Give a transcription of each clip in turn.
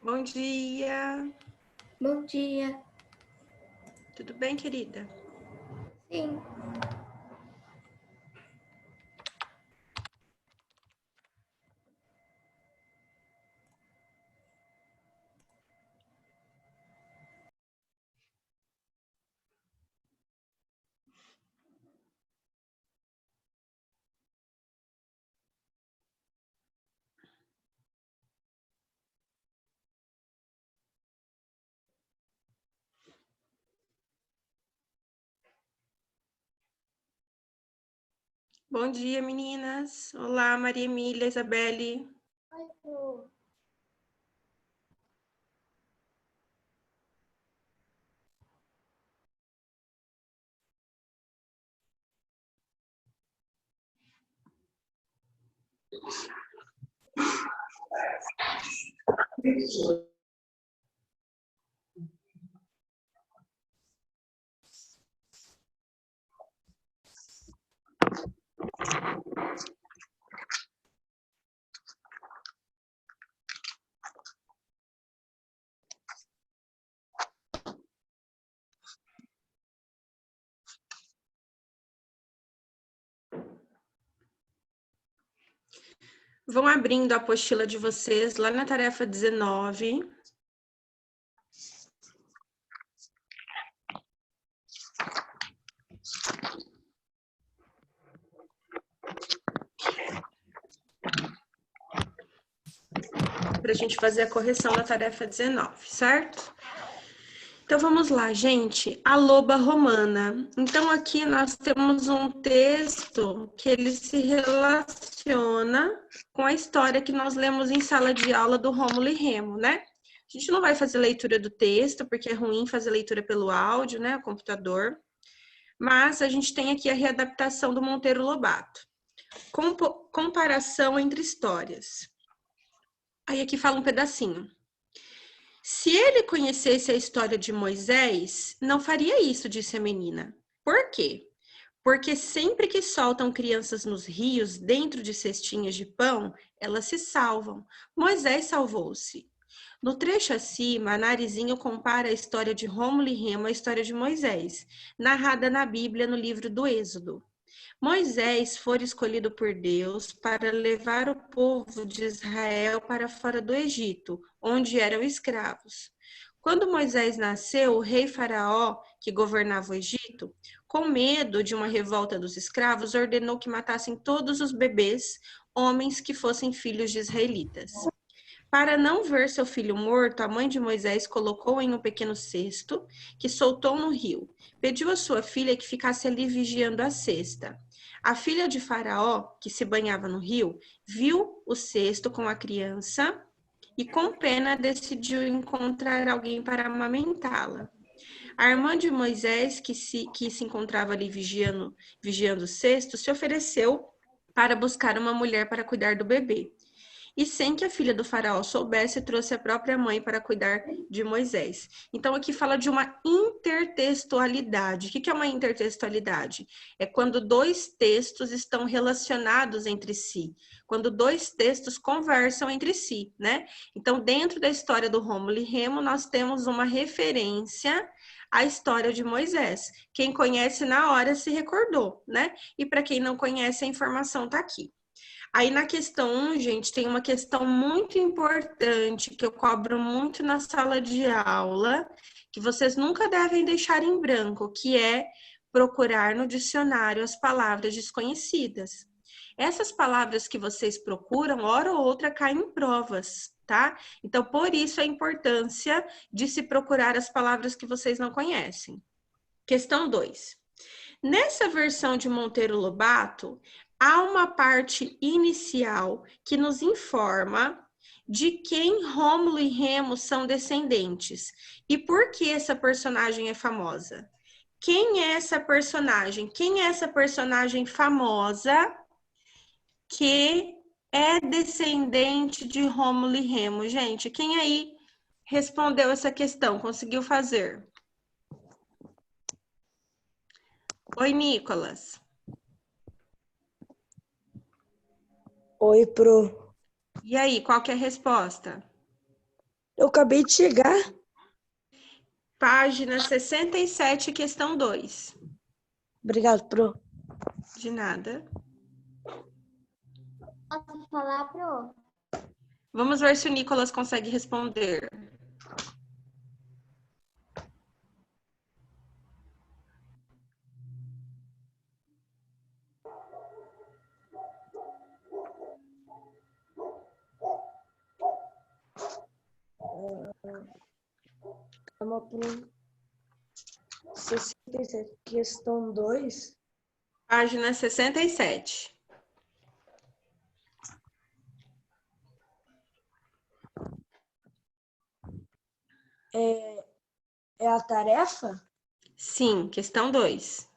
Bom dia. Bom dia. Tudo bem, querida? Sim. Bom dia, meninas. Olá, Maria Emília, Isabelle. Oi, Lu. Vão abrindo a apostila de vocês lá na tarefa 19. Para a gente fazer a correção da tarefa 19, certo? Então vamos lá, gente. A loba romana. Então aqui nós temos um texto que ele se relaciona com a história que nós lemos em sala de aula do Rômulo e Remo, né? A gente não vai fazer leitura do texto, porque é ruim fazer leitura pelo áudio, né, computador. Mas a gente tem aqui a readaptação do Monteiro Lobato. Comparação entre histórias. Aí aqui fala um pedacinho. Se ele conhecesse a história de Moisés, não faria isso, disse a menina. Por quê? Porque sempre que soltam crianças nos rios dentro de cestinhas de pão, elas se salvam. Moisés salvou-se. No trecho acima, a Narizinho compara a história de Rômulo e Remo à história de Moisés, narrada na Bíblia no livro do Êxodo. Moisés foi escolhido por Deus para levar o povo de Israel para fora do Egito, onde eram escravos. Quando Moisés nasceu, o rei Faraó, que governava o Egito, com medo de uma revolta dos escravos, ordenou que matassem todos os bebês, homens que fossem filhos de israelitas. Para não ver seu filho morto, a mãe de Moisés colocou-o em um pequeno cesto que soltou no rio. Pediu à sua filha que ficasse ali vigiando a cesta. A filha de Faraó, que se banhava no rio, viu o cesto com a criança e, com pena, decidiu encontrar alguém para amamentá-la. A irmã de Moisés, que se encontrava ali vigiando o cesto, se ofereceu para buscar uma mulher para cuidar do bebê. E sem que a filha do faraó soubesse, trouxe a própria mãe para cuidar de Moisés. Então, aqui fala de uma intertextualidade. O que é uma intertextualidade? É quando dois textos estão relacionados entre si, quando dois textos conversam entre si, né? Então, dentro da história do Rômulo e Remo, nós temos uma referência à história de Moisés. Quem conhece na hora se recordou, né? E para quem não conhece, a informação está aqui. Aí na questão 1, gente, tem uma questão muito importante que eu cobro muito na sala de aula, que vocês nunca devem deixar em branco, que é procurar no dicionário as palavras desconhecidas. Essas palavras que vocês procuram, hora ou outra, caem em provas, tá? Então, por isso a importância de se procurar as palavras que vocês não conhecem. Questão 2. Nessa versão de Monteiro Lobato, há uma parte inicial que nos informa de quem Rômulo e Remo são descendentes e por que essa personagem é famosa. Quem é essa personagem? Quem é essa personagem famosa que é descendente de Rômulo e Remo? Gente, quem aí respondeu essa questão? Conseguiu fazer? Oi, Nicolas. Oi, Pro. E aí, qual que é a resposta? Eu acabei de chegar. Página 67, questão 2. Obrigado, Pro. De nada. Posso falar, Pro? Vamos ver se o Nicolas consegue responder. Calma, Pro. 67, questão 2. Página 67. É a tarefa? Sim, questão 2.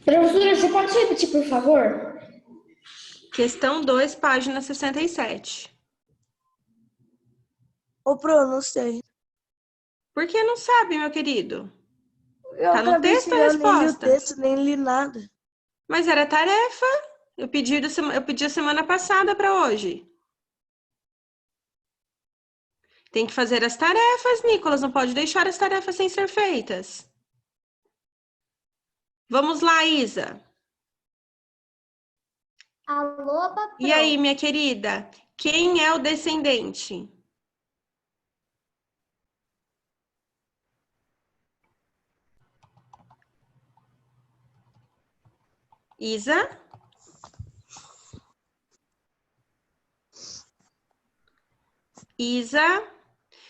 Professora, você pode repetir, por favor? Questão 2, página 67. Ô, Pro, não sei. Por que não sabe, meu querido? Eu Tá no acabei de texto a chegar, nem li o resposta. texto, nem li nada. Mas era tarefa. Eu pedi a semana passada para hoje. Tem que fazer as tarefas, Nicolas. Não pode deixar as tarefas sem ser feitas. Vamos lá, Isa. Alô, Pro? E aí, minha querida? Quem é o descendente? Isa? Isa?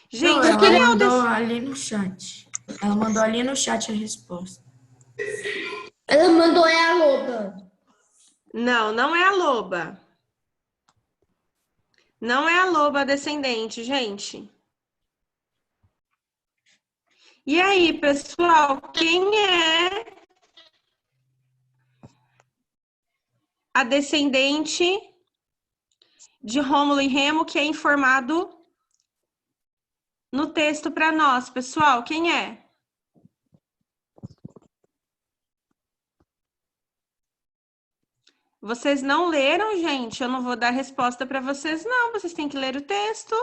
Gente, Não, quem ela é o mandou ali no chat. Ela mandou ali no chat a resposta. Ela mandou a loba. Não, não é a loba. Não é a loba descendente, gente. E aí, pessoal, quem é a descendente de Rômulo e Remo que é informado no texto para nós, pessoal? Quem é? Vocês não leram, gente? Eu não vou dar resposta para vocês, não. Vocês têm que ler o texto.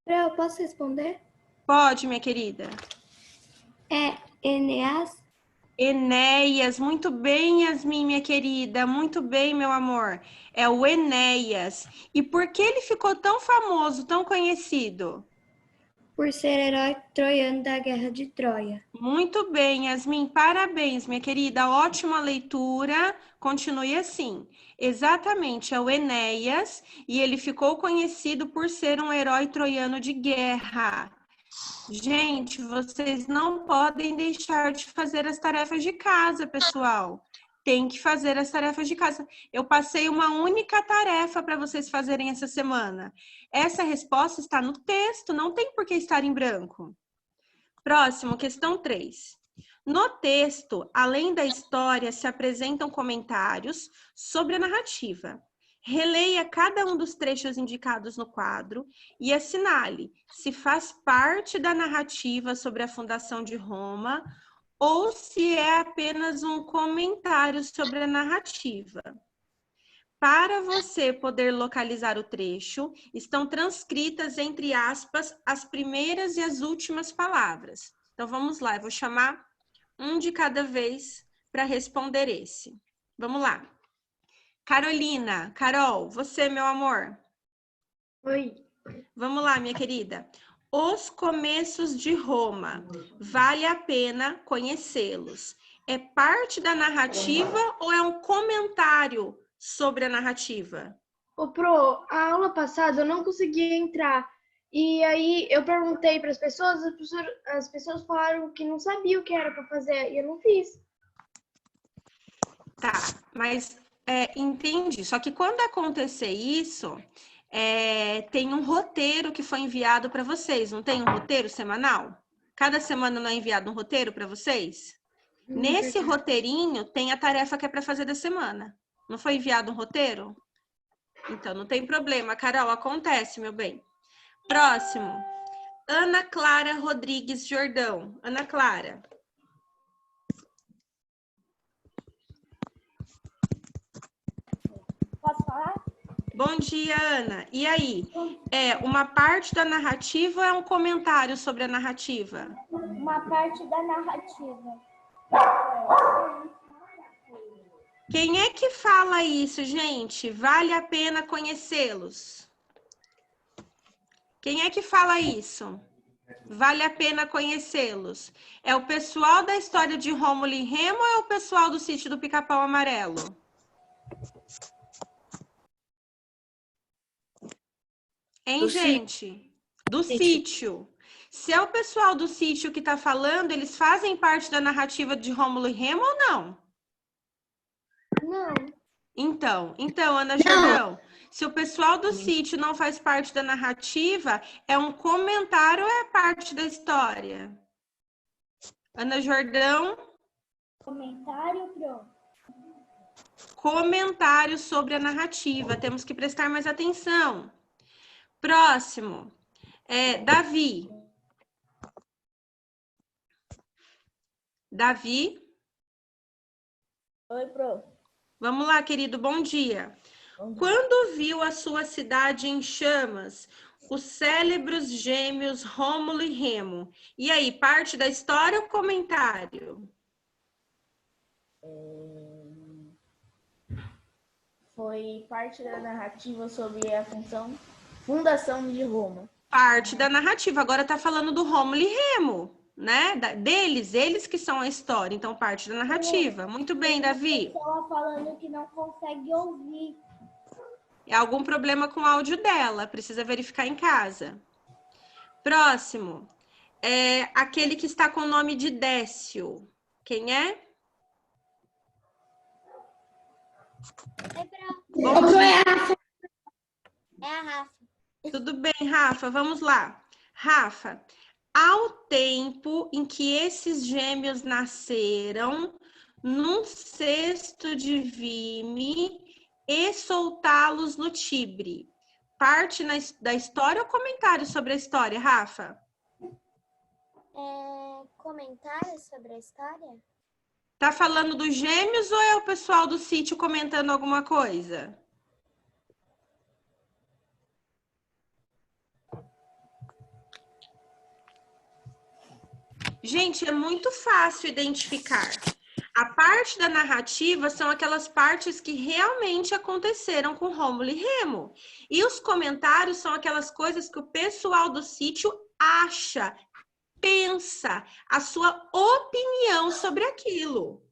Eu posso responder? Pode, minha querida. É Eneas? Enéas, muito bem, Yasmin, minha querida, muito bem, meu amor. É o Enéas. E por que ele ficou tão famoso, tão conhecido? Por ser herói troiano da Guerra de Troia. Muito bem, Yasmin, parabéns, minha querida, ótima leitura, continue assim. Exatamente, é o Enéas, e ele ficou conhecido por ser um herói troiano de guerra. Gente, vocês não podem deixar de fazer as tarefas de casa, pessoal. Tem que fazer as tarefas de casa. Eu passei uma única tarefa para vocês fazerem essa semana. Essa resposta está no texto, não tem por que estar em branco. Próximo, questão 3. No texto, além da história, se apresentam comentários sobre a narrativa. Releia cada um dos trechos indicados no quadro e assinale se faz parte da narrativa sobre a fundação de Roma ou se é apenas um comentário sobre a narrativa. Para você poder localizar o trecho, estão transcritas, entre aspas, as primeiras e as últimas palavras. Então, vamos lá, eu vou chamar um de cada vez para responder esse. Vamos lá. Carolina, Carol, você, meu amor. Oi. Vamos lá, minha querida. Os começos de Roma. Vale a pena conhecê-los. É parte da narrativa ou é um comentário sobre a narrativa? Ô, Pro, a aula passada eu não conseguia entrar. E aí eu perguntei para as pessoas falaram que não sabiam o que era para fazer e eu não fiz. Tá, mas entendi. Só que quando acontecer isso, tem um roteiro que foi enviado para vocês. Não tem um roteiro semanal? Cada semana não é enviado um roteiro para vocês? Nesse roteirinho tem a tarefa que é para fazer da semana. Não foi enviado um roteiro? Então, não tem problema, Carol, acontece, meu bem. Próximo. Ana Clara Rodrigues Jordão. Ana Clara. Posso falar? Bom dia, Ana. E aí? É uma parte da narrativa ou é um comentário sobre a narrativa? Uma parte da narrativa. Quem é que fala isso, gente? Vale a pena conhecê-los. Quem é que fala isso? Vale a pena conhecê-los. É o pessoal da história de Rômulo e Remo ou é o pessoal do sítio do Pica-Pau Amarelo? Hein, gente? Do sítio. Se é o pessoal do sítio que está falando, eles fazem parte da narrativa de Rômulo e Remo ou não? Não. Então, Ana Jordão, se o pessoal do sítio não faz parte da narrativa, é um comentário ou é parte da história? Ana Jordão? Comentário, Pro. Comentário sobre a narrativa. Temos que prestar mais atenção. Próximo. Davi. Davi? Oi, Pro. Vamos lá, querido, bom dia. Quando viu a sua cidade em chamas, os célebres gêmeos Rômulo e Remo. E aí, parte da história ou comentário? Foi parte da narrativa sobre a fundação de Roma. Parte da narrativa. Agora tá falando do Rômulo e Remo, né? Eles que são a história. Então, parte da narrativa. Muito bem, Davi. Pessoa falando que não consegue ouvir. É algum problema com o áudio dela. Precisa verificar em casa. Próximo. É aquele que está com o nome de Décio. Quem é? Bom dia. É a Rafa. Tudo bem, Rafa? Vamos lá. Rafa, ao tempo em que esses gêmeos nasceram, num cesto de vime e soltá-los no Tibre. Parte da história ou comentário sobre a história, Rafa? Comentário sobre a história? Tá falando dos gêmeos ou é o pessoal do sítio comentando alguma coisa? Gente, é muito fácil identificar. A parte da narrativa são aquelas partes que realmente aconteceram com Rômulo e Remo. E os comentários são aquelas coisas que o pessoal do sítio acha, pensa, a sua opinião sobre aquilo.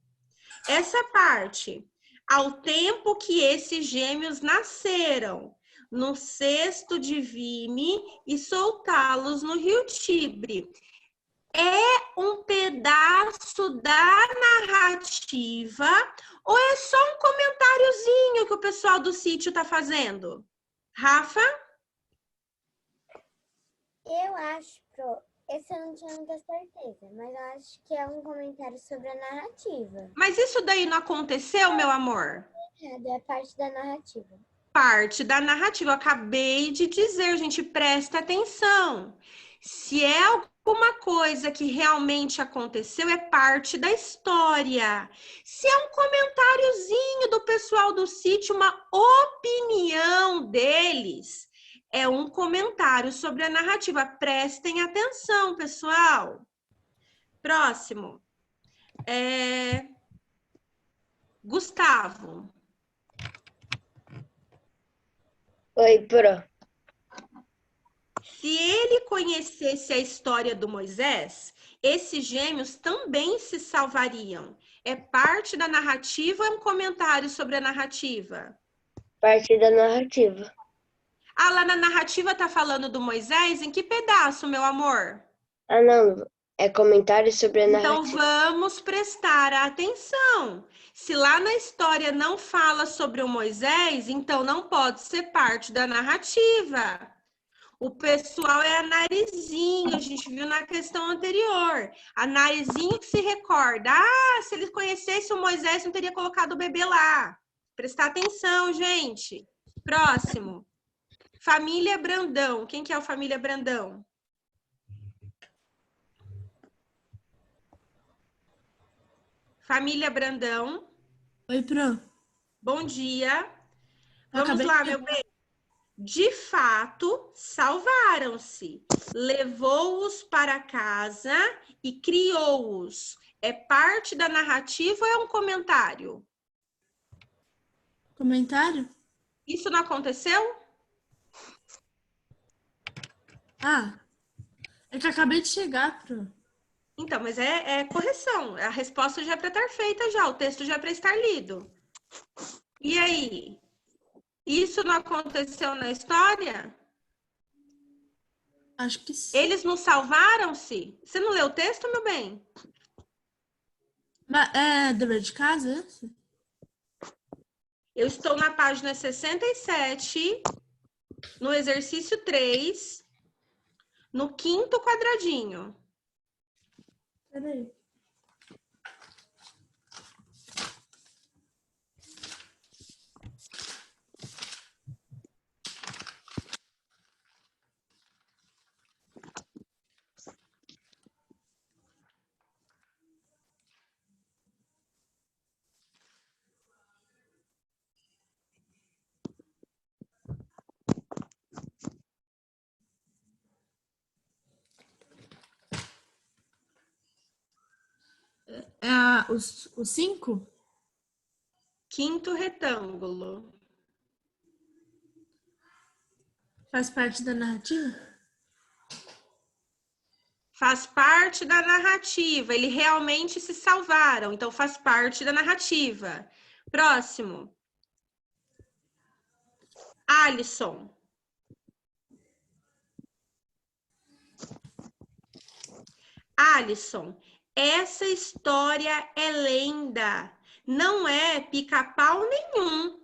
Essa parte, ao tempo que esses gêmeos nasceram, no cesto de vime e soltá-los no rio Tibre. É um pedaço da narrativa ou é só um comentáriozinho que o pessoal do sítio está fazendo? Rafa? Eu acho, Pro. Esse eu não tinha muita certeza, mas eu acho que é um comentário sobre a narrativa. Mas isso daí não aconteceu, meu amor? É parte da narrativa. Parte da narrativa. Eu acabei de dizer, gente, presta atenção. Se é alguma coisa que realmente aconteceu, é parte da história. Se é um comentáriozinho do pessoal do sítio, uma opinião deles, é um comentário sobre a narrativa. Prestem atenção, pessoal. Próximo. Gustavo. Oi, Pro. Se ele conhecesse a história do Moisés, esses gêmeos também se salvariam. É parte da narrativa ou é um comentário sobre a narrativa? Parte da narrativa. Ah, lá na narrativa tá falando do Moisés? Em que pedaço, meu amor? Ah, não. É comentário sobre a Então narrativa. vamos prestar atenção. Se lá na história não fala sobre o Moisés, então não pode ser parte da narrativa. O pessoal é a narizinho, a gente viu na questão anterior. A narizinho que se recorda. Ah, se ele conhecesse o Moisés, não teria colocado o bebê lá. Prestar atenção, gente. Próximo. Família Brandão. Quem que é o Família Brandão? Família Brandão, Oi, Pro. bom dia. Eu Vamos acabei lá, de meu bem. De fato, salvaram-se. Levou-os para casa e criou-os. É parte da narrativa ou é um comentário? comentário. Isso não aconteceu? Ah, é que eu acabei de chegar, Pro. Então, mas é correção. A resposta já é para estar feita já. O texto já é para estar lido. E aí? Isso não aconteceu na história? Acho que sim. Eles não salvaram-se? Você não leu o texto, meu bem? Mas é dever de casa esse? Eu estou na página 67, no exercício 3, no 5º quadradinho. Peraí. É o 5? 5º retângulo. Faz parte da narrativa? Faz parte da narrativa. Eles realmente se salvaram. Então, faz parte da narrativa. Próximo. Alisson. Alisson, essa história é lenda. Não é pica-pau nenhum.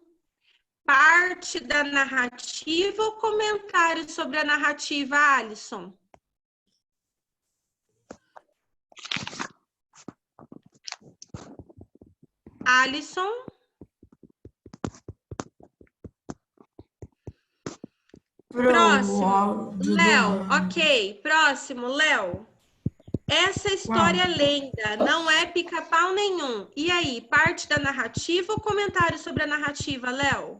Parte da narrativa ou comentário sobre a narrativa, Alisson? Alisson? Próximo. Léo, ok. Próximo, Léo. Essa história é lenda, não é pica-pau nenhum. E aí, parte da narrativa ou comentário sobre a narrativa, Léo?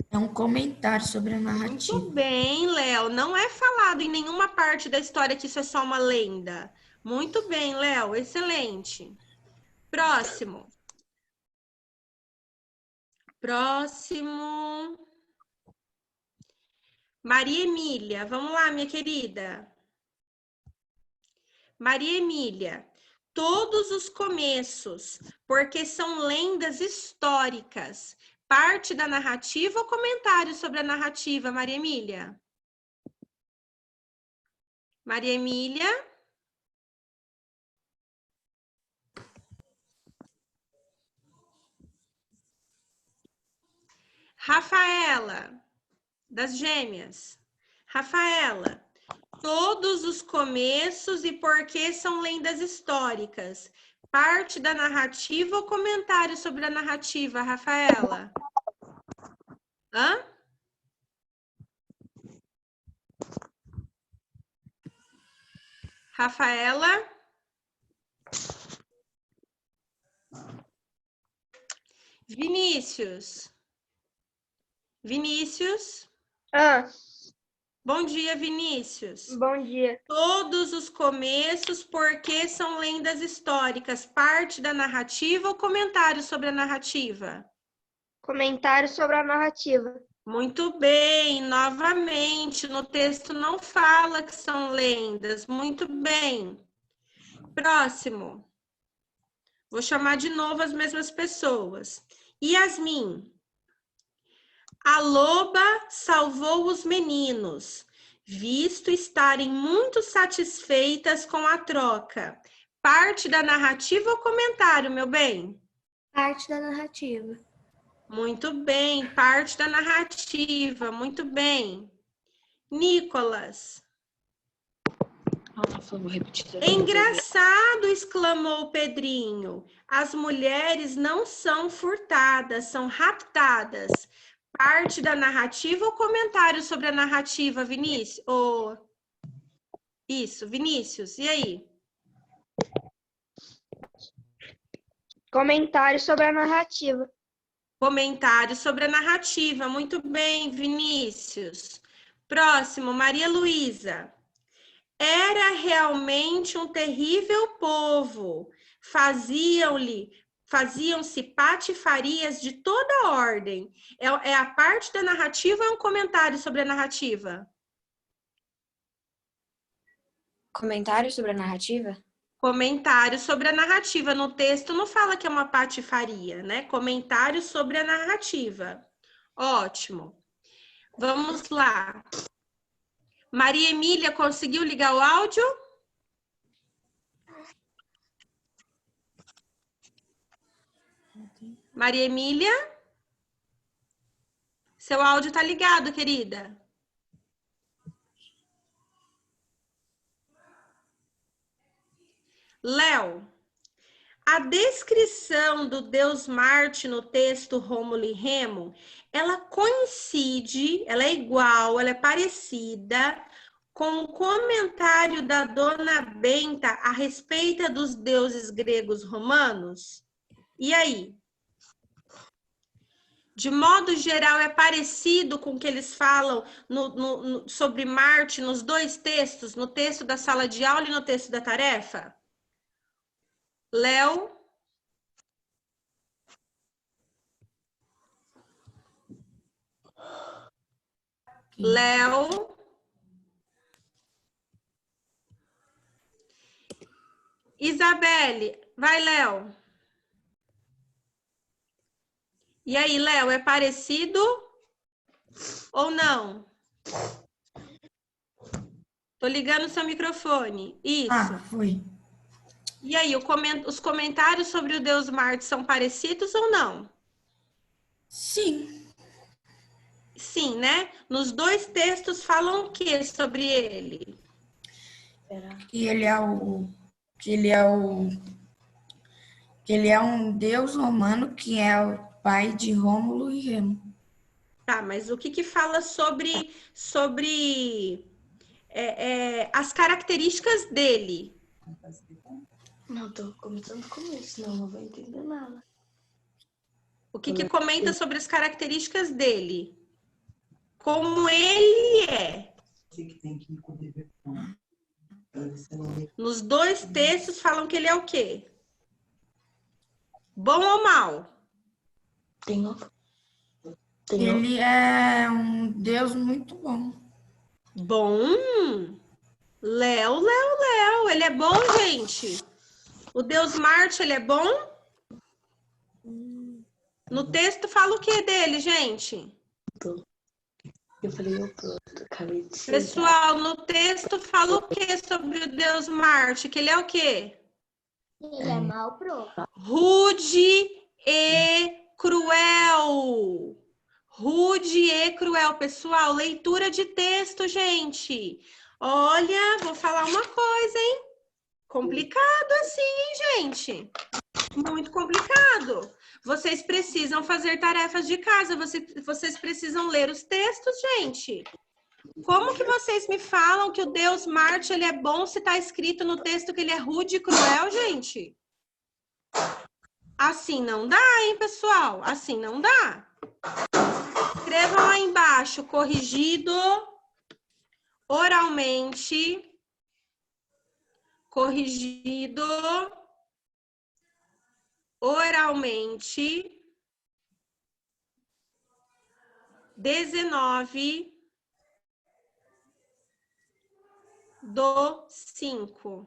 É um comentário sobre a Muito narrativa. bem, Léo. Não é falado em nenhuma parte da história que isso é só uma lenda. Muito bem, Léo. Excelente. Próximo. Próximo. Maria Emília. Vamos lá, minha querida. Maria Emília. Todos os começos, porque são lendas históricas. Parte da narrativa ou comentário sobre a narrativa, Maria Emília? Maria Emília? Rafaela, das Gêmeas. Rafaela, todos os começos e porquê são lendas históricas. Parte da narrativa ou comentário sobre a narrativa, Rafaela? Hã? Rafaela? Vinícius? Vinícius? Ah, Bom dia, Vinícius. bom dia. Todos os começos, porque são lendas históricas. Parte da narrativa ou comentário sobre a narrativa? Comentário sobre a narrativa. Muito bem, novamente, no texto não fala que são lendas. Muito bem. Próximo. Vou chamar de novo as mesmas pessoas. Yasmin. A loba salvou os meninos, visto estarem muito satisfeitas com a troca. Parte da narrativa ou comentário, meu bem? Parte da narrativa. Muito bem, parte da narrativa, muito bem. Nicolas. Vou repetir. Engraçado, exclamou Pedrinho. As mulheres não são furtadas, são raptadas. Parte da narrativa ou comentário sobre a narrativa, Vinícius? Isso, Vinícius, e aí? Comentário sobre a narrativa. Comentário sobre a narrativa. Muito bem, Vinícius. Próximo, Maria Luísa. Era realmente um terrível povo. Faziam-se patifarias de toda ordem. É a parte da narrativa ou é um comentário sobre a narrativa? Comentário sobre a narrativa? Comentário sobre a narrativa. No texto não fala que é uma patifaria, né? Comentário sobre a narrativa. Ótimo. Vamos lá. Maria Emília, conseguiu ligar o áudio? Maria Emília? Seu áudio tá ligado, querida. Léo, a descrição do deus Marte no texto Rômulo e Remo, ela coincide, ela é igual, ela é parecida com o comentário da dona Benta a respeito dos deuses gregos romanos? E aí? De modo geral, é parecido com o que eles falam sobre Marte nos dois textos, no texto da sala de aula e no texto da tarefa? Léo? Léo? Isabelle, vai, Léo. E aí, Léo, é parecido ou não? Tô ligando o seu microfone. Isso. Ah, foi. E aí, os comentários sobre o deus Marte são parecidos ou não? Sim. Sim, né? Nos dois textos falam o que sobre ele? Que ele é um deus romano que é o pai de Rômulo e Remo. Tá, mas o que fala sobre as características dele? Não, tô começando com isso, senão não vou entender nada. O que comenta sobre as características dele? Como ele é? Nos dois textos falam que ele é o quê? Bom ou mal? Ele é um deus muito bom. Bom? Léo, ele é bom, gente? O deus Marte, ele é bom? No texto fala o que dele, gente? Eu falei, acabei de chegar. Pessoal, no texto fala o que sobre o deus Marte? Que ele é o quê? Ele é mal, pro. Rude e cruel. Rude e cruel. Pessoal, leitura de texto, gente. Olha, vou falar uma coisa, hein? Complicado assim, gente. Muito complicado. Vocês precisam fazer tarefas de casa. Vocês precisam ler os textos, gente. Como que vocês me falam que o deus Marte ele é bom se está escrito no texto que ele é rude e cruel, gente? Assim não dá, hein, pessoal? Assim não dá. Escrevam lá embaixo, corrigido oralmente. Corrigido oralmente. 19/5.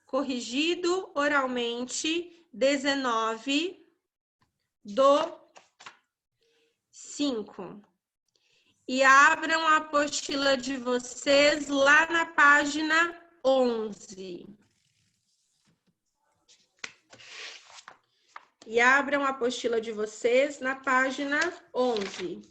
Corrigido oralmente 19/5. E abram a apostila de vocês lá na página 11. E abram a apostila de vocês na página 11.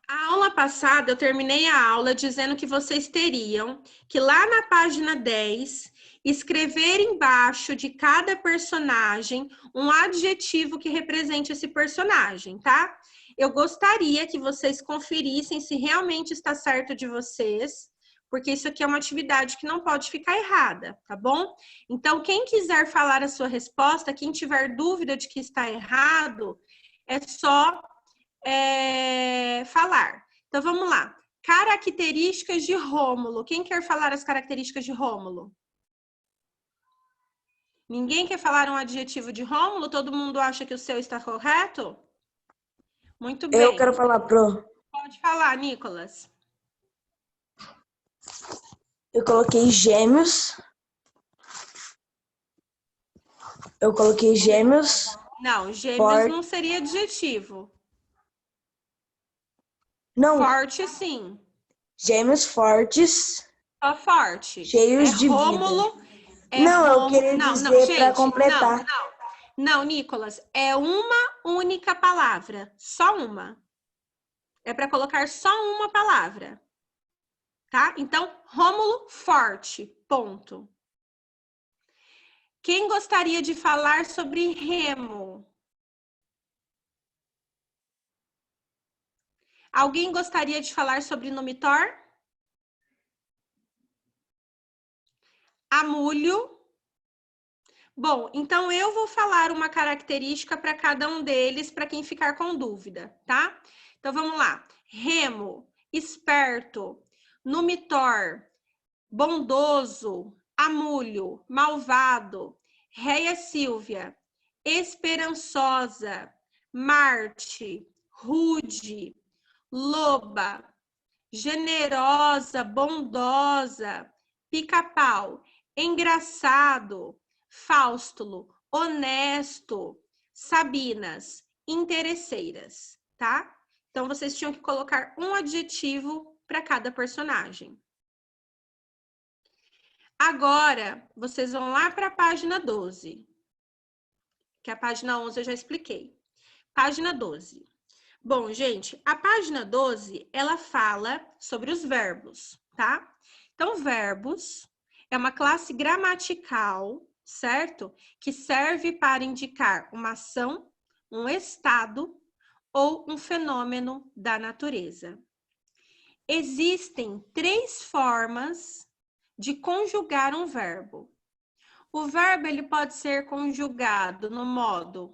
A aula passada, eu terminei a aula dizendo que vocês teriam que lá na página 10, escrever embaixo de cada personagem um adjetivo que represente esse personagem, tá? Eu gostaria que vocês conferissem se realmente está certo de vocês, porque isso aqui é uma atividade que não pode ficar errada, tá bom? Então, quem quiser falar a sua resposta, quem tiver dúvida de que está errado, é só falar. Então, vamos lá. Características de Rômulo. Quem quer falar as características de Rômulo? Ninguém quer falar um adjetivo de Rômulo? Todo mundo acha que o seu está correto? Muito bem. Eu quero falar, Pro. Pode falar, Nicolas. Eu coloquei gêmeos. Não, gêmeos Forte. não seria adjetivo. Não, Forte, sim. gêmeos fortes, Só forte. cheios de vida. Rômulo. Não, eu queria dizer para completar. Não, Nicolas, é uma única palavra, só uma. É para colocar só uma palavra, tá? Então, Rômulo, forte, ponto. Quem gostaria de falar sobre Remo? Alguém gostaria de falar sobre Numitor? Amulho? Bom, então eu vou falar uma característica para cada um deles, para quem ficar com dúvida, tá? Então vamos lá. Remo, esperto. Numitor, bondoso. Amulho, malvado. Réia Sílvia, esperançosa. Marte, rude. Loba, generosa, bondosa. Pica-pau, engraçado. Faustulo, honesto. Sabinas, interesseiras, tá? Então, vocês tinham que colocar um adjetivo para cada personagem. Agora, vocês vão lá para a página 12. Que a página 11 eu já expliquei. Página 12. Bom, gente, a página 12, ela fala sobre os verbos, tá? Então, verbos é uma classe gramatical, certo? Que serve para indicar uma ação, um estado ou um fenômeno da natureza. Existem 3 formas de conjugar um verbo. O verbo ele pode ser conjugado no modo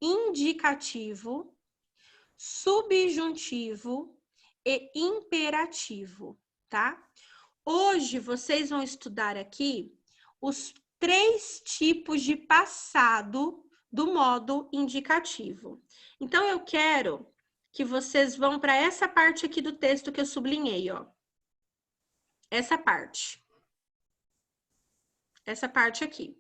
indicativo, subjuntivo e imperativo, tá? Hoje vocês vão estudar aqui os 3 tipos de passado do modo indicativo. Então, eu quero que vocês vão para essa parte aqui do texto que eu sublinhei, ó. Essa parte. Essa parte aqui.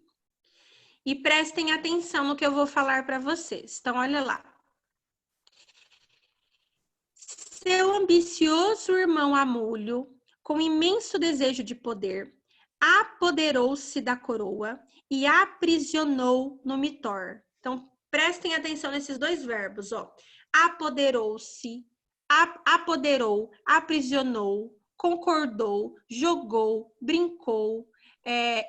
E prestem atenção no que eu vou falar para vocês. Então, olha lá. Seu ambicioso irmão Amulho, com imenso desejo de poder, apoderou-se da coroa e aprisionou Numitor. Então, prestem atenção nesses 2 verbos, ó. Apoderou-se, apoderou, aprisionou, concordou, jogou, brincou,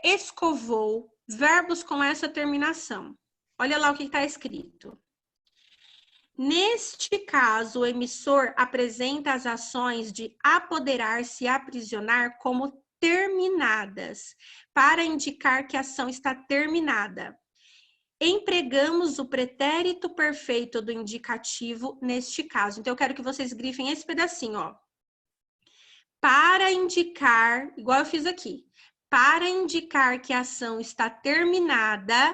escovou, verbos com essa terminação. Olha lá o que está escrito. Neste caso, o emissor apresenta as ações de apoderar-se e aprisionar como terminadas, para indicar que a ação está terminada. Empregamos o pretérito perfeito do indicativo neste caso. Então, eu quero que vocês grifem esse pedacinho, ó. Para indicar, igual eu fiz aqui, para indicar que a ação está terminada,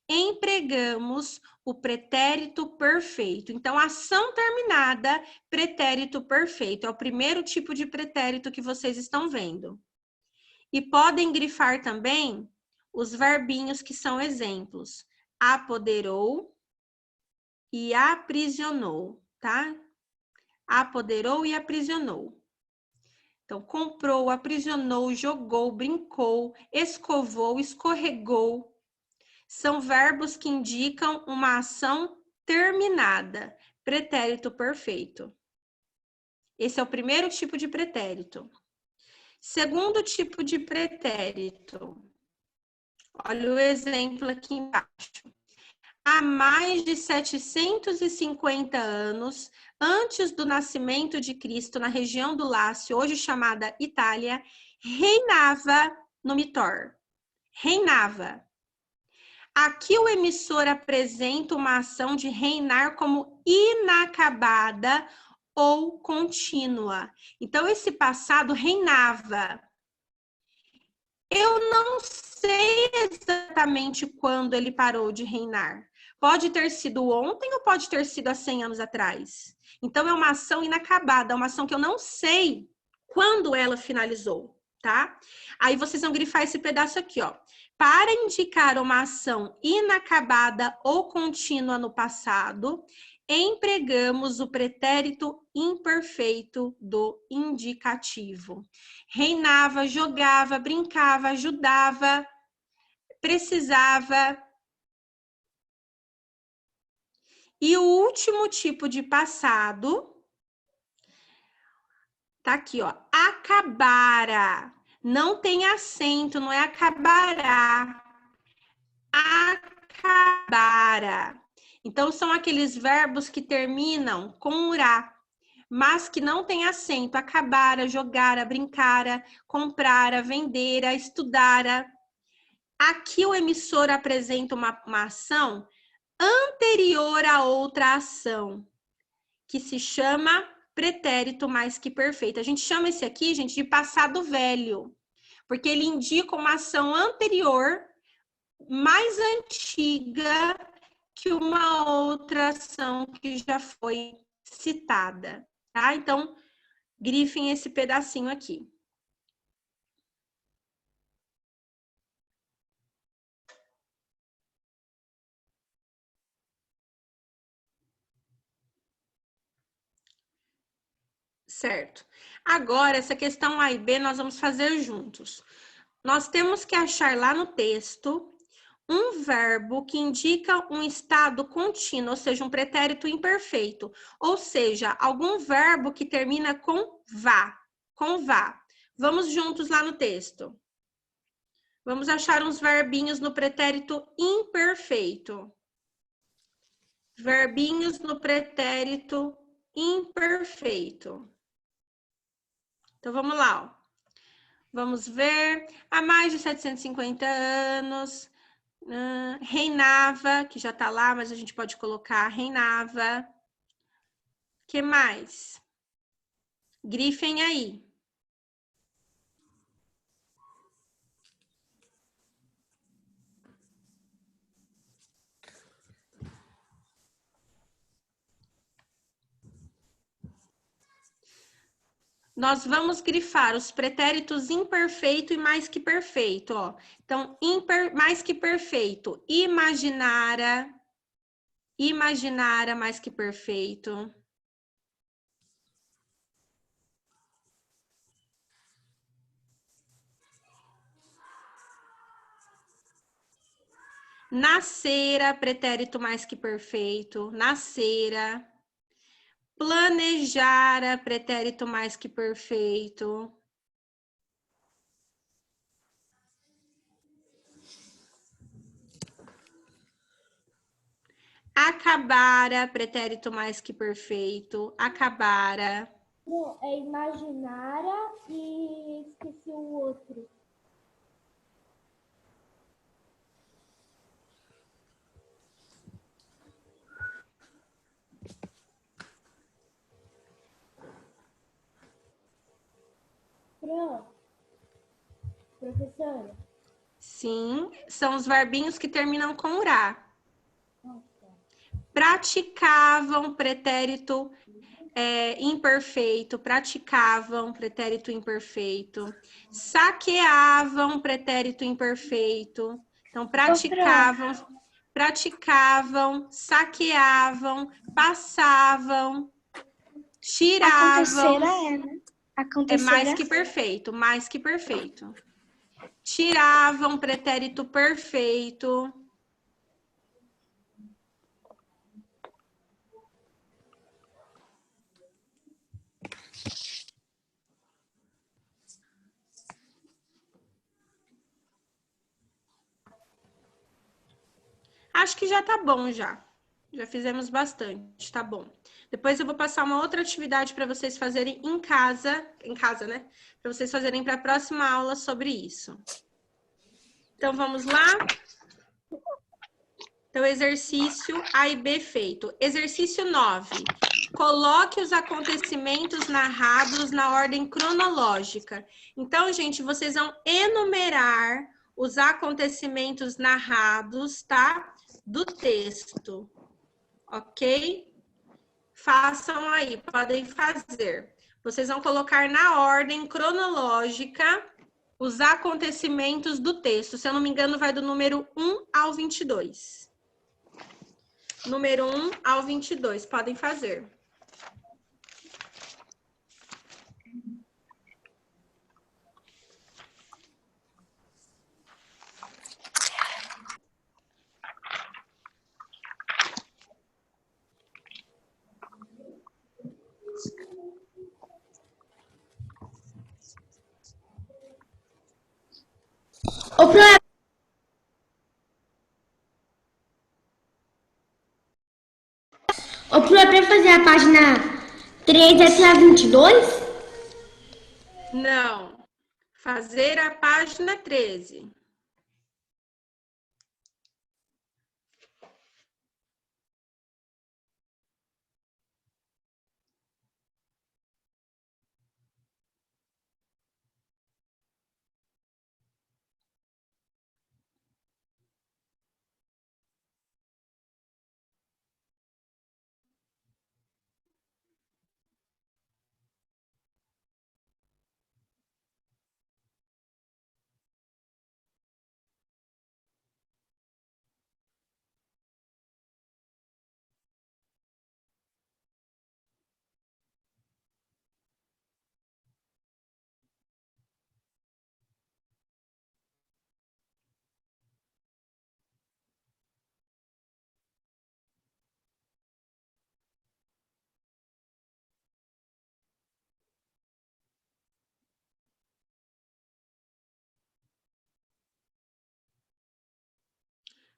empregamos o pretérito perfeito. Então, ação terminada, pretérito perfeito. É o primeiro tipo de pretérito que vocês estão vendo. E podem grifar também os verbinhos que são exemplos. Apoderou e aprisionou, tá? Apoderou e aprisionou. Então, comprou, aprisionou, jogou, brincou, escovou, escorregou. São verbos que indicam uma ação terminada, pretérito perfeito. Esse é o primeiro tipo de pretérito. Segundo tipo de pretérito. Olha o exemplo aqui embaixo. há mais de 750 anos, antes do nascimento de Cristo, na região do Lácio, hoje chamada Itália, reinava Numitor. Reinava. Aqui o emissor apresenta uma ação de reinar como inacabada ou contínua. Então, esse passado reinava. Eu não sei exatamente quando ele parou de reinar. Pode ter sido ontem ou pode ter sido há 100 anos atrás. Então, é uma ação inacabada, uma ação que eu não sei quando ela finalizou, tá? Aí vocês vão grifar esse pedaço aqui, ó. Para indicar uma ação inacabada ou contínua no passado, empregamos o pretérito imperfeito do indicativo. Reinava, jogava, brincava, ajudava, precisava. E o último tipo de passado tá aqui, ó. Acabara. Não tem acento, não é acabará. Acabara. Então, são aqueles verbos que terminam com urá, mas que não tem acento. Acabara, jogara, brincara, comprara, vendera, estudara. Aqui o emissor apresenta uma ação anterior a outra ação, que se chama pretérito mais que perfeito. A gente chama esse aqui, gente, de passado velho, porque ele indica uma ação anterior, mais antiga que uma outra ação que já foi citada, tá? Então, grifem esse pedacinho aqui. Certo. Agora, essa questão A e B nós vamos fazer juntos. Nós temos que achar lá no texto um verbo que indica um estado contínuo, ou seja, um pretérito imperfeito, ou seja, algum verbo que termina com vá, Vamos juntos lá no texto. Vamos achar uns verbinhos no pretérito imperfeito. Verbinhos no pretérito imperfeito. Então, vamos lá, ó. Vamos ver. Há mais de 750 anos, reinava, que já tá lá, mas a gente pode colocar reinava. Que mais? Grifem aí. Nós vamos grifar os pretéritos imperfeito e mais que perfeito, ó. Então, mais que perfeito, imaginara, mais que perfeito. Nascera, pretérito mais que perfeito, nascera. Planejara, pretérito mais que perfeito. Acabara, pretérito mais que perfeito. Acabara. Não, é imaginara e esqueci o outro. Professora? Sim, são os verbinhos que terminam com urá. Praticavam, pretérito imperfeito. Praticavam, pretérito imperfeito. Saqueavam, pretérito imperfeito. Então, praticavam, saqueavam, passavam, tiravam. Né? É mais que perfeito, mais que perfeito. Tiravam, pretérito perfeito. Acho que já tá bom já. Já fizemos bastante, tá bom. Depois eu vou passar uma outra atividade para vocês fazerem em casa, né? Para vocês fazerem para a próxima aula sobre isso. Então vamos lá? Então, exercício A e B feito. Exercício 9. Coloque os acontecimentos narrados na ordem cronológica. Então, gente, vocês vão enumerar os acontecimentos narrados, tá? Do texto. Ok? Façam aí, podem fazer. Vocês vão colocar na ordem cronológica os acontecimentos do texto. Se eu não me engano, vai do número 1 ao 22. Número 1 ao 22, podem fazer. Ô, Pro, é pra fazer a página 3 até a 22? Não. Fazer a página 13.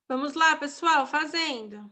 Vamos lá, pessoal, fazendo.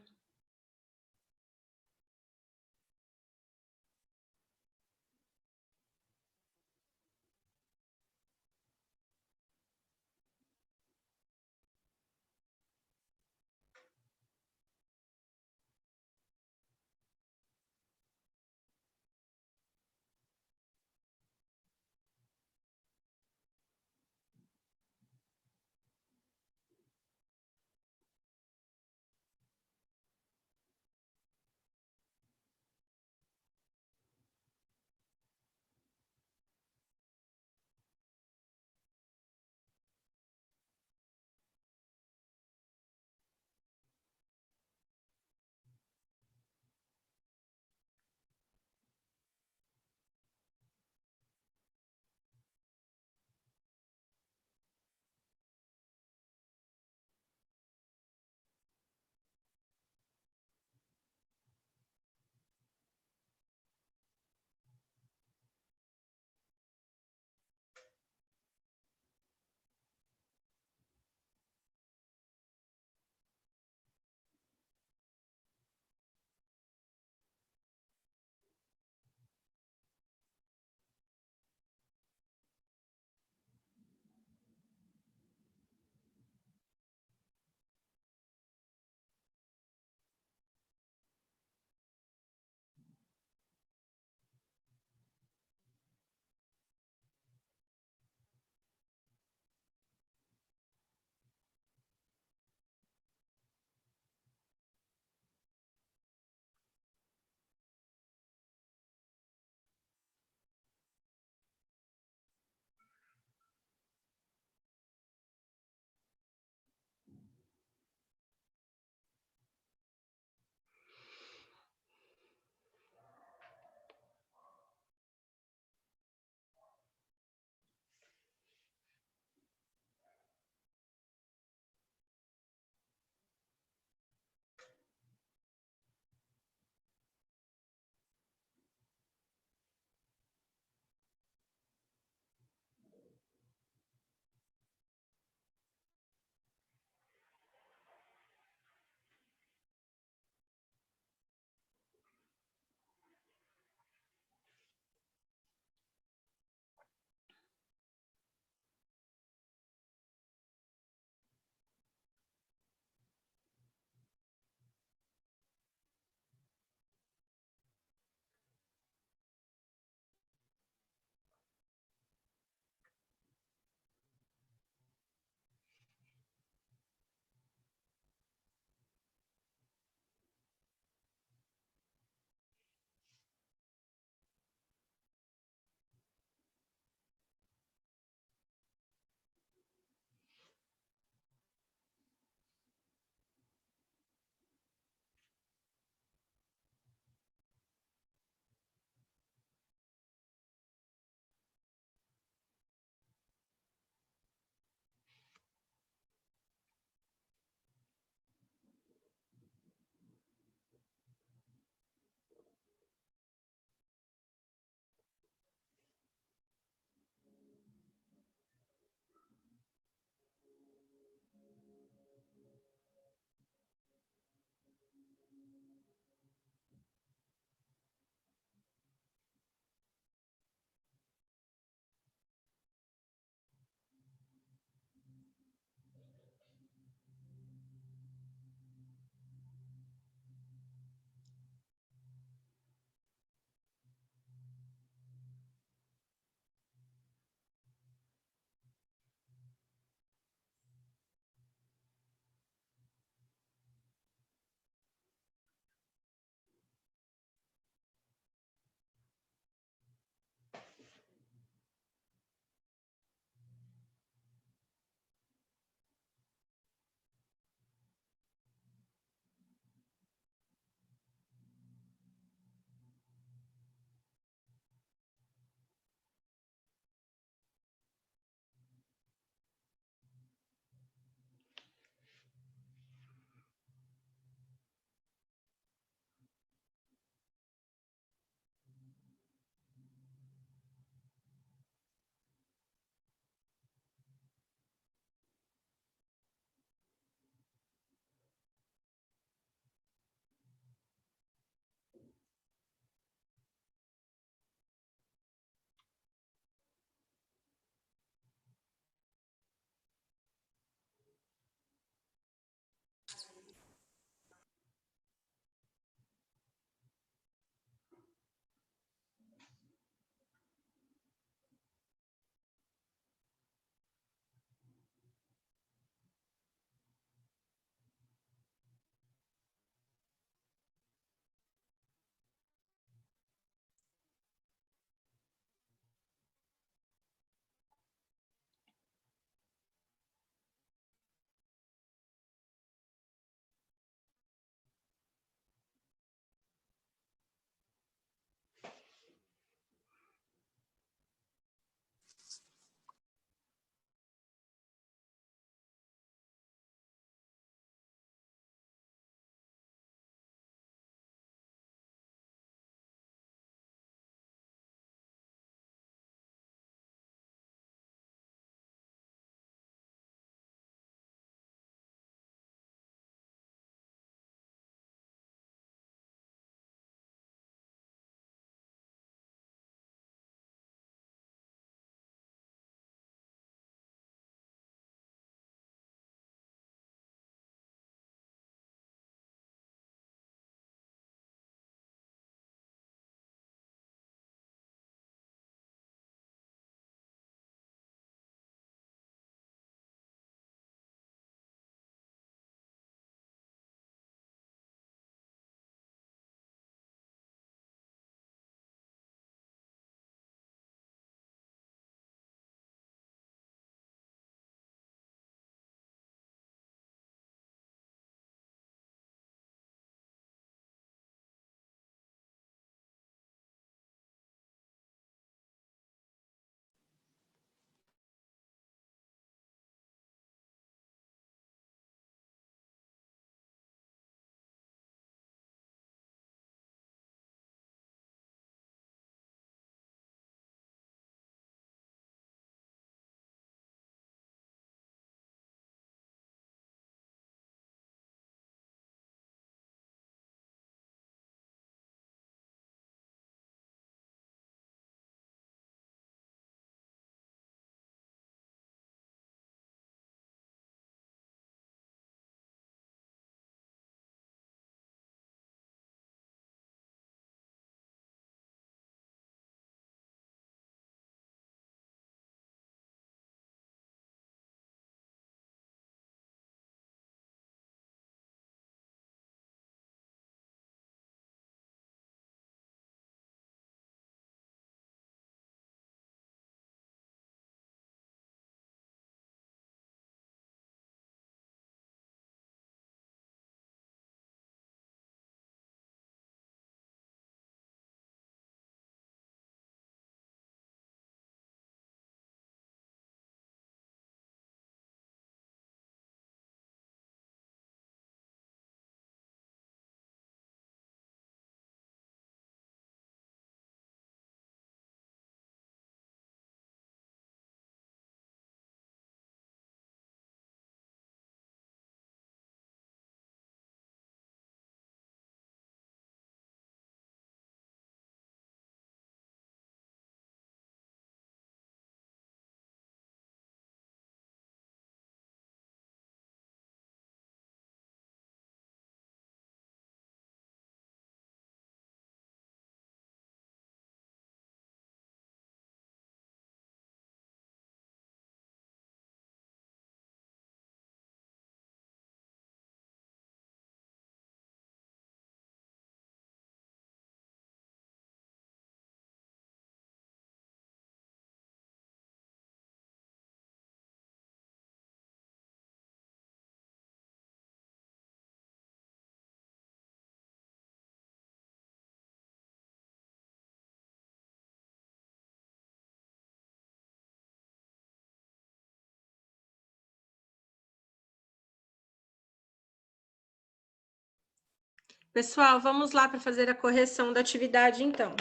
Pessoal, vamos lá para fazer a correção da atividade, então.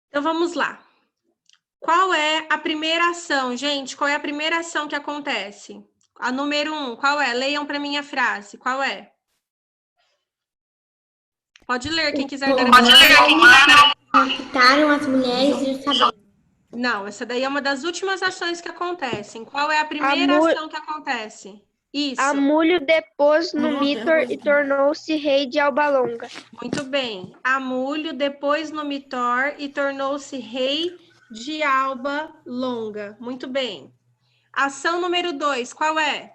Então, vamos lá. Qual é a primeira ação, gente? Qual é a primeira ação que acontece? A número 1, qual é? Leiam para mim a frase. Qual é? Pode ler, quem quiser ler. Raptaram as mulheres e os saberes. Não, essa daí é uma das últimas ações que acontecem. Qual é a primeira ação que acontece? Isso. Amulho depôs no Mitor e tornou-se rei de Alba Longa. Muito bem. Amulho depois no Mitor e tornou-se rei de Alba Longa. Muito bem. Ação número 2, qual é?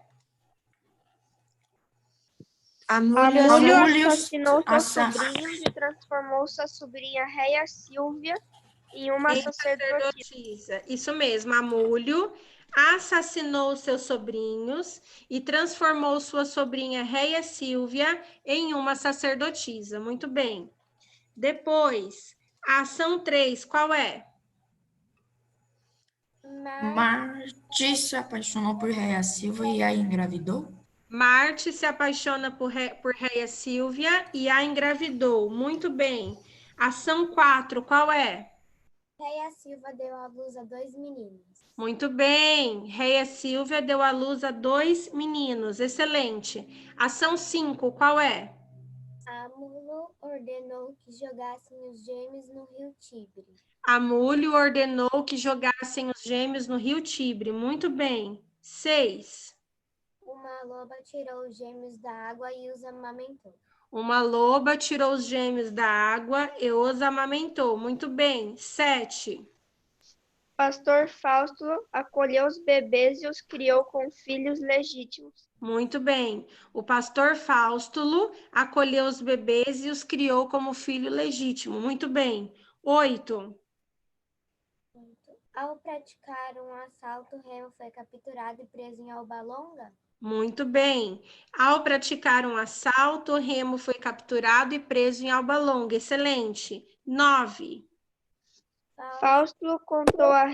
Amulho assassinou seus sobrinhos e transformou sua sobrinha Réia Sílvia em uma sacerdotisa. Isso mesmo, Amulho assassinou seus sobrinhos e transformou sua sobrinha Réia Sílvia em uma sacerdotisa. Muito bem. Depois, a ação 3, qual é? Marte se apaixonou por Réia Silva e a engravidou. Marte se apaixona por Réia Sílvia e a engravidou. Muito bem. Ação 4, qual é? Réia Silva deu à luz a 2 meninos. Muito bem. Réia Sílvia deu à luz a 2 meninos. Excelente. Ação 5, qual é? Amulho ordenou que jogassem os gêmeos no rio Tibre. Amulho ordenou que jogassem os gêmeos no rio Tibre. Muito bem. 6. Uma loba tirou os gêmeos da água e os amamentou. Uma loba tirou os gêmeos da água e os amamentou. Muito bem. 7. Pastor Fausto acolheu os bebês e os criou com filhos legítimos. Muito bem. O pastor Faustulo acolheu os bebês e os criou como filho legítimo. Muito bem. 8. Ao praticar um assalto, Remo foi capturado e preso em Alba Longa. Muito bem. Ao praticar um assalto, Remo foi capturado e preso em Alba Longa. Excelente. 9. Fausto contou a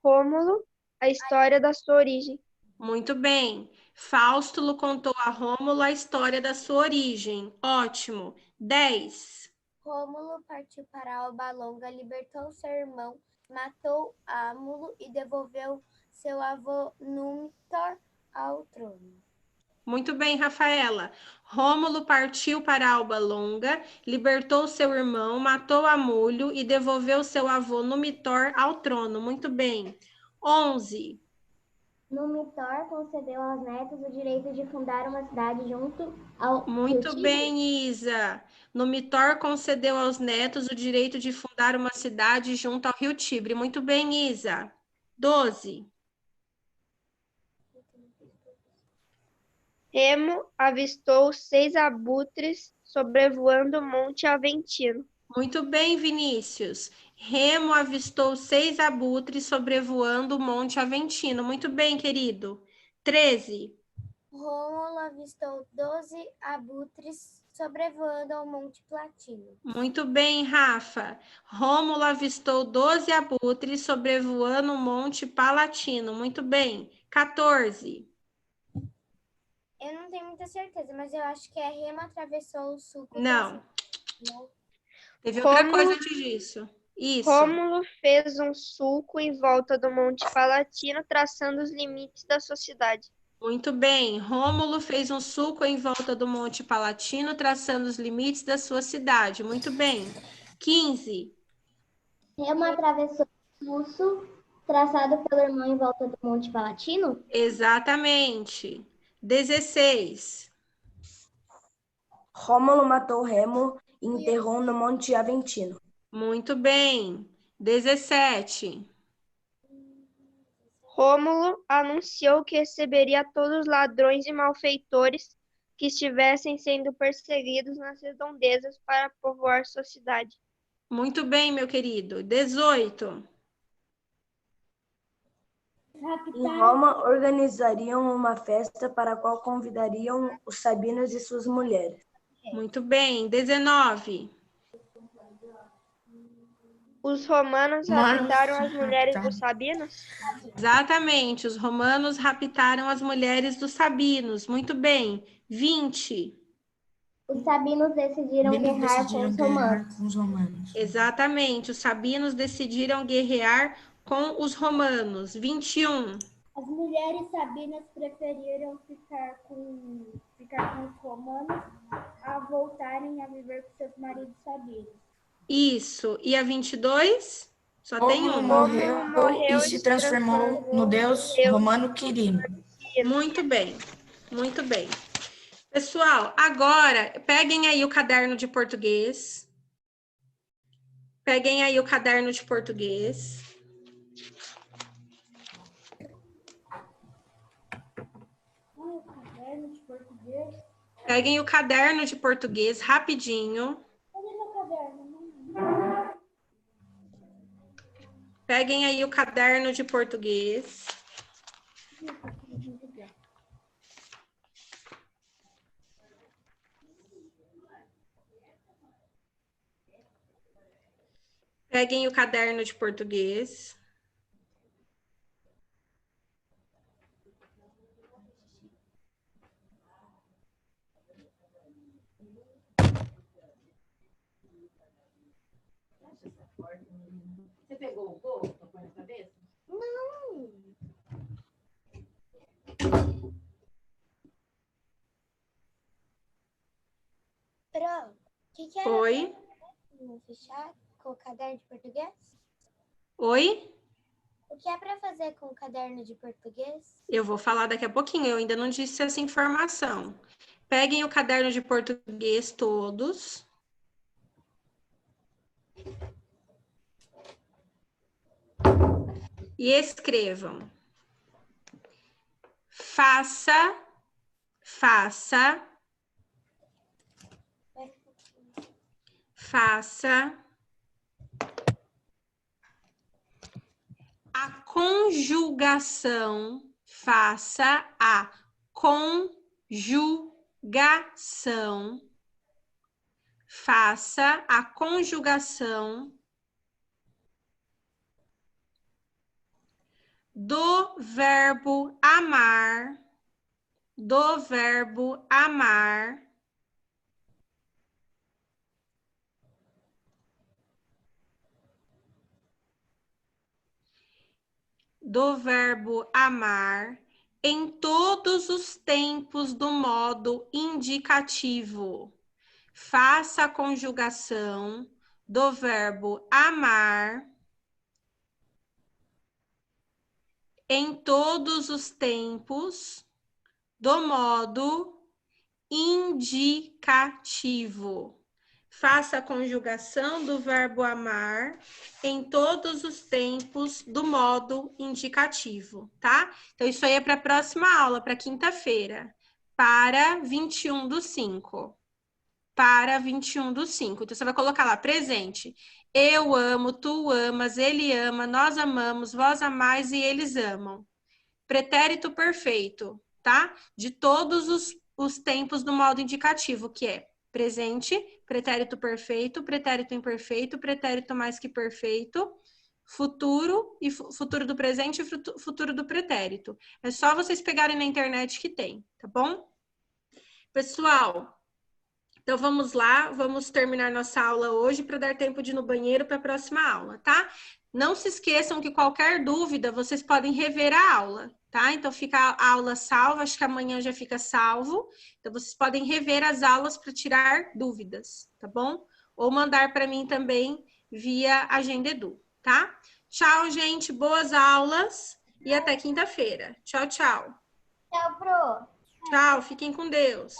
Rômulo a história da sua origem. Muito bem. Faustulo contou a Rômulo a história da sua origem. Ótimo. 10. Rômulo partiu para Alba Longa, libertou seu irmão, matou Ámulo e devolveu seu avô Númitor ao trono. Muito bem, Rafaela. Rômulo partiu para Alba Longa, libertou seu irmão, matou Amulho e devolveu seu avô Numitor ao trono. Muito bem. 11. Numitor concedeu aos netos o direito de fundar uma cidade junto ao Muito rio bem, Isa. Numitor concedeu aos netos o direito de fundar uma cidade junto ao rio Tibre. Muito bem, Isa. 12. Remo avistou 6 abutres sobrevoando o Monte Aventino. Muito bem, Vinícius. Remo avistou 6 abutres sobrevoando o Monte Aventino. Muito bem, querido. 13. Rômulo avistou 12 abutres sobrevoando ao Monte Platino. Muito bem, Rafa. Rômulo avistou 12 abutres sobrevoando o Monte Palatino. Muito bem. 14. Eu não tenho muita certeza, mas eu acho que Remo atravessou o sul. Não. Teve outra coisa antes disso. Isso. Rômulo fez um sulco em volta do Monte Palatino, traçando os limites da sua cidade. Muito bem. Rômulo fez um sulco em volta do Monte Palatino, traçando os limites da sua cidade. Muito bem. 15. Remo atravessou o curso traçado pelo irmão em volta do Monte Palatino? Exatamente. 16. Rômulo matou Remo e enterrou no Monte Aventino. Muito bem. 17. Rômulo anunciou que receberia todos os ladrões e malfeitores que estivessem sendo perseguidos nas redondezas para povoar sua cidade. Muito bem, meu querido. 18. Em Roma, organizariam uma festa para a qual convidariam os sabinos e suas mulheres. Muito bem. 19. Os romanos Romanos raptaram as mulheres raptaram. dos sabinos? Exatamente, os romanos raptaram as mulheres dos sabinos. Muito bem. 20. Os sabinos decidiram Sabinos guerrar com decidiram os romanos. guerrear com os romanos. Exatamente, os sabinos decidiram guerrear com os romanos. 21. As mulheres sabinas preferiram ficar com os romanos a voltarem a viver com seus maridos sabinos. Isso. E a 22? Só tem Rômulo um. morreu e se transformou no deus romano Quirino. Muito bem. Muito bem. Pessoal, agora peguem aí o caderno de português. Peguem aí o caderno de português. Caderno de português. Peguem o caderno de português rapidinho. Cadê meu caderno? Peguem aí o caderno de português. Peguem o caderno de português. Você pegou o gorro pra pôr na cabeça? Não. Pro, o que era Oi? pra fechar com o caderno de português? Oi? O que é para fazer com o caderno de português? Eu vou falar daqui a pouquinho, eu ainda não disse essa informação. Peguem o caderno de português todos. E escrevam. Faça a conjugação, faça a conjugação, faça a conjugação do verbo amar, do verbo amar, do verbo amar em todos os tempos do modo indicativo. Faça a conjugação do verbo amar em todos os tempos do modo indicativo. Faça a conjugação do verbo amar em todos os tempos do modo indicativo, tá? Então, isso aí é para a próxima aula, para quinta-feira, para 21/5. Para 21/5. Então, você vai colocar lá, presente. Eu amo, tu amas, ele ama, nós amamos, vós amais e eles amam. Pretérito perfeito, tá? De todos os tempos do modo indicativo, que é presente, pretérito perfeito, pretérito imperfeito, pretérito mais que perfeito, futuro e futuro do presente e futuro do pretérito. É só vocês pegarem na internet que tem, tá bom? Pessoal, então vamos lá, vamos terminar nossa aula hoje para dar tempo de ir no banheiro para a próxima aula, tá? Não se esqueçam que qualquer dúvida vocês podem rever a aula, tá? Então fica a aula salva, acho que amanhã já fica salvo. Então vocês podem rever as aulas para tirar dúvidas, tá bom? Ou mandar para mim também via Agenda Edu, tá? Tchau, gente, boas aulas e até quinta-feira. Tchau, tchau. Tchau, Pro. Tchau, fiquem com Deus.